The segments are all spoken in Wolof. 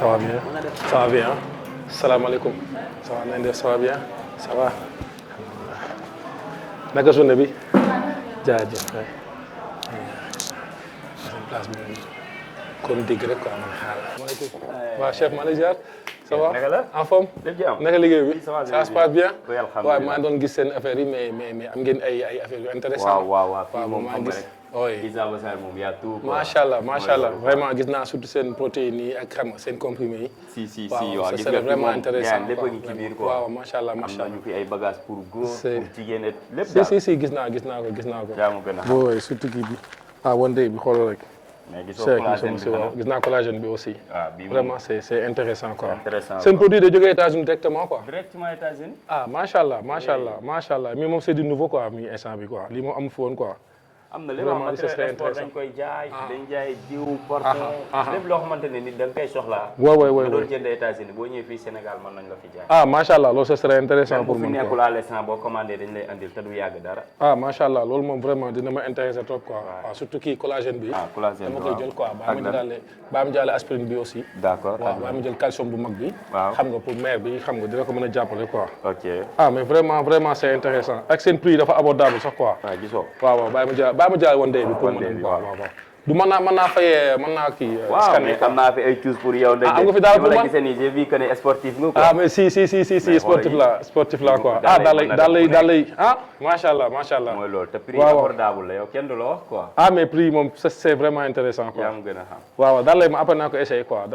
ça va bien ça va bien salaamaaleykum ça va nañ def ça va bien ça va naka journée bi jaajëf waay seen place bi kon dégg rek quoi man xaar maaleykum waaw chef manager ça va en forme naka liggéey bi ça se passe bien waaw maa ngi doon gis seen affaire yi mais am ngeen ay affaires yu intéressant waaw fii moom xam nga rek oui gis naa Wassare moom y a tout macha allah vraiment gis naa surtout seen protéines yi ak xam nga seen comprimés yi si waaw gis nga vraiment intéressant lépp a ngi ci biir quoi waaw macha allah am nañu fi ay bagages pour góor pour jigéen lépp si gis naa ko yaa ma gën a xam booy surtout kii bi one day bi xoolal rek mais gisoo collagène bi waaw gis naa collagène bi aussi vraiment c'est intéressant quoi seen produit de jógee États-Unis directement quoi directement États-Unis macha allah mais moom c'est du nouveau quoi mi instant bi quoi lii moom amu fi woon quoi am na lépp matériel export dañ koy jaay dañ jaay diw parfum lépp loo xamante ne nit da nga koy soxlaa waaw doon jënd États-Unis boo ñëwee fii Sénégal mën nañ la fi jaay macha allah loolu ce serait intéressant pour fi nekkul à l'instant boo commandé dañ lay andil te du yàgg dara macha allah loolu moom vraiment dina ma intéressé trop quoi waaw surtout kii collagène bi collagène dama koy jël quoi baa ma jàlle aspirine bi aussi d'accord waaw baa ma jël calcium bu mag bi waaw xam nga pour mère bi xam nga dina ko mën a jàppale quoi ok mais vraiment c'est intéressant ak seen prix dafa abordable sax quoi gisoo waaw baa ma jàll one day bi pour mën waaw du mën naa fayee mën naa kii scanner am naa fi ay choose pour yow ndek am nga fi daal pour man gisee ni j'ai vu que ne sportif nga quoi mais si sportif la quoi daal lay macha allah mooy loolu te prix abordable la yow kenn du la wax quoi mais prix moom c'est vraiment intéressant quoi yaa ma gën a xam waaw daal lay ma après naa ko essayer quoi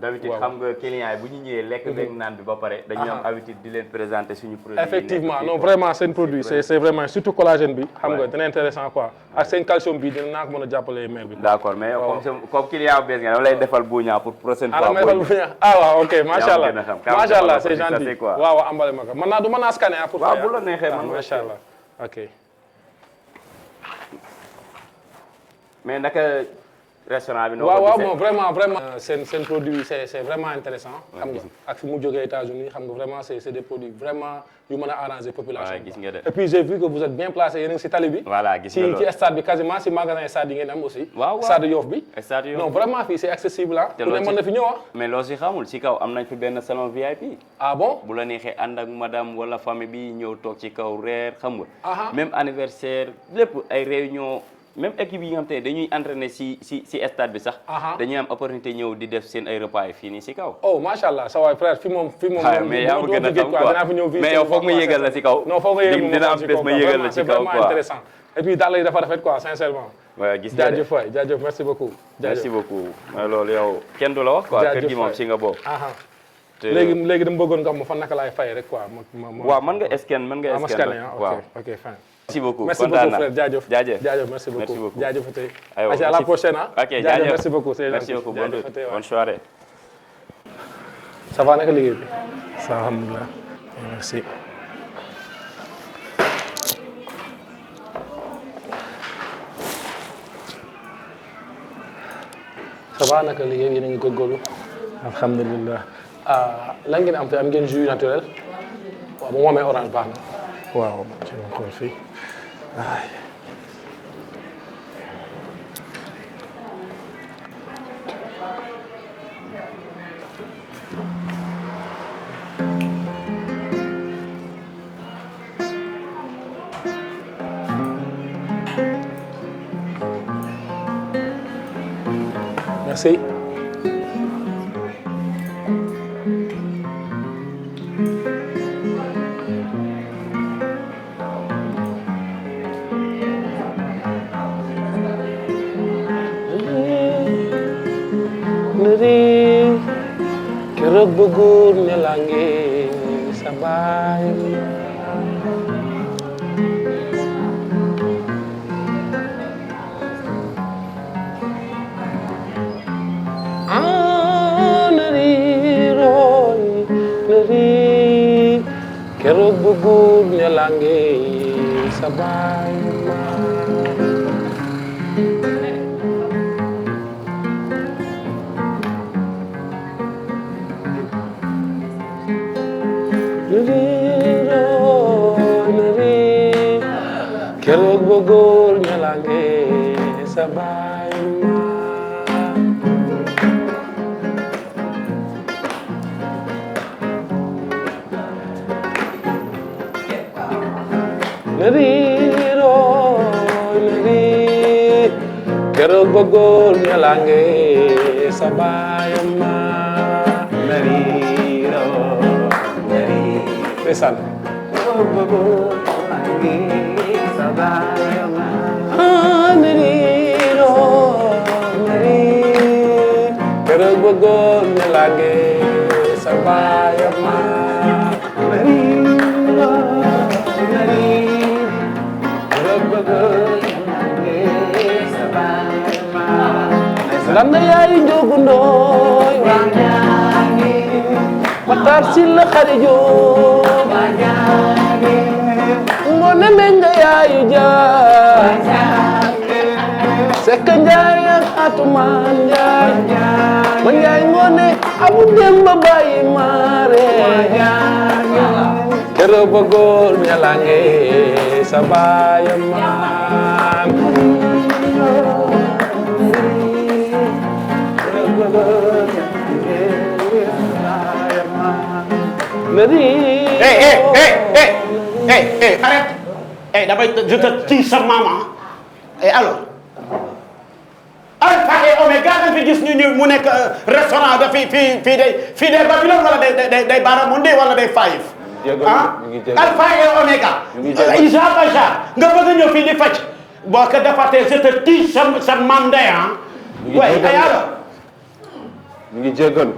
d'habitude xam nga client yi bu ñu ñëwee lekk beeg naan bi ba pare dañuy am habitude di leen présenter suñu produit effectivement non vraiment seen produit c'est vraiment surtout collagène bi xam nga dina intéressant quoi ak seen calcium bi dina naa ko mën a jàppale mère bi d'accord mais comme client bees nga dama lay defal buña pour prochaine fois waaw ok macha allah c'est gentil waaw ambale ma ko mën naa scanner pour waaw bu la neexee man macha allah ok mais naka restaurant bi waaw bon vraiment seen produit c'est vraiment intéressant xam nga ak fi mu jógee États-Unis xam nga vraiment c'est des produits vraiment yu mën a arranger population et puis j'ai vu que vous êtes bien placé yéen a ngi si tali bi voilà gis nga ci stade bi quasiment si magasin stade yi ngeen am aussi stade Yoff bi non vraiment fii c'est accessible ku ne mën na fi ñëw mais loo si xamul si kaw am nañ fi benn salon VIP bon bu la neexee ànd ak madame wala famille bi ñëw toog ci kaw reer xam nga même anniversaire lépp ay réunion même équipe yi nga xam te dañuy entraîner si stade bi sax dañuy am opportunité ñëw di def seen ay repas yi fii nii si kaw macha allah sa waay frère fi moom mais yaa ma gën a xam quoi mais yow foog ma yégal la si kaw non foog nga yégal dina am bés ma yégal la si kaw quoi intéressant et puis daal lay dafa rafet quoi sincèrement waaw gis nga jaajëf merci beaucoup mais loolu yow kenn du la wax quoi kër gi moom si nga bokk léegi dama bëggoon nga xam ma fan naka laay fay rek quoi waaw mën nga scanner waaw ok fin merci beaucoup merci beaucoup frère jaajëf merci beaucoup jaajëf tey à la prochaine ok jaajëf merci beaucoup merci beaucoup bonne soirée ça va naka liggéey bi ça alhamdulillah merci ça va naka liggéey yéen a ngi góorgóorlu alhamdulillah lan ngeen am te am ngeen jus naturel waaw bu mu amee orange baax na waaw ci ma xool fii merci keroog ba góor ne la ngeen sa baay keroog ba góor ne la ngeen sa baay keroog ba góor ña la ngeen sa baay Nariro, nari, keroog ba góor ña lange sa baayam ma. Nariro, nari, ndeysaan. Keroog ba góor ña lange sa baayam ma. Nariro, nari, keroog ba góor ña lange sa baayam ma. Landa yaay njogu ndooy wañaangi Matar Sylla xari Joob wañaangi Ngoone Menga yaayu jaay wañaangi Sekk Njaay ak Atumaan Njaay ma Njaay Ngoone Abu Demba Baay Maare wañaangi keroog ba góor ña lange sa baayam maam arrête. Je te tue sa maman. Et alors Alpha et Omega dañ fi gis ñu mu nekk restaurant da fii day Babylone wala day Baramundi wala day Five Alpha et Omega Isa Bachar nga bëgg ñëw fii di fecc boo ko defatee je te tue sa mam ndey ouais et alors ñu ngi jégalu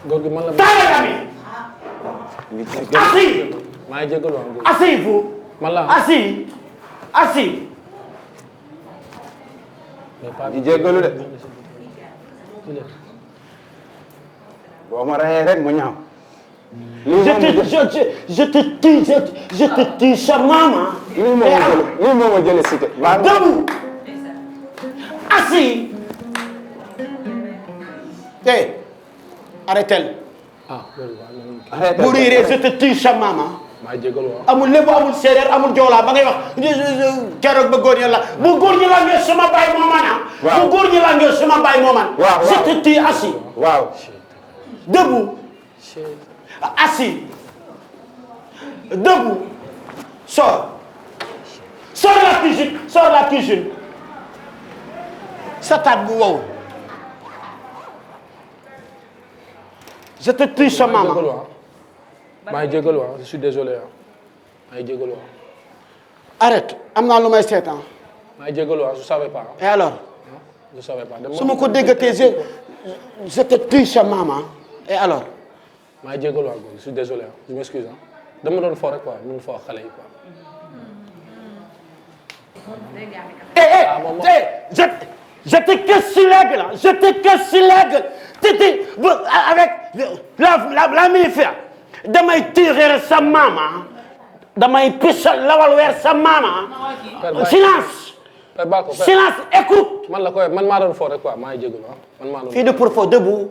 góor gi man la Ami assis maa ngi jégalu asseyez-vous man la assis di jégalu de boo ma reyee rek mu ñaaw je te tue sa maman lii moo ma jëlee cité debout assis arrêtez bu riiree je te tue sa maman maa jégalu amul lépp amul séeréer amul joolaa ba ngay wax keroog ba góor ñi la bu góor ñi la ngeen sama baay moo man bu góor ñi la ngeen sama baay moo man je te tue assis waaw debout assis debout sors la cuisine sa taat bu wow je te tue sa maman maa ngi jégalu je suis désolé maa ngi jégalu arrête am naa lu may seetaan maa ngi jégalu je savais pas et alors je savais pas su ma ko déggatee je te tue sa maman et alors maa ngi jégalu je suis désolé je m'excuse dama doon fo rek quoi ñu fo xale yi quoi je te casse l'aigle là je te casse l'aigle avec la mi-faire damay tirer sa maman damay pisal lawal weer sa maman silence silence écoute man la koy man maa doon fo rek quoi maa ngi jégalu man maa doon fille de profo debout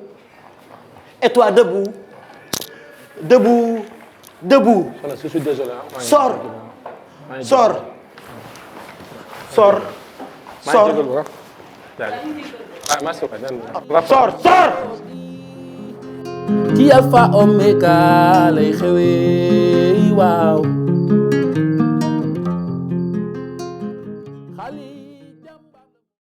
et toi debout je suis désolé sors ci Alpha Omega lay xewee waaw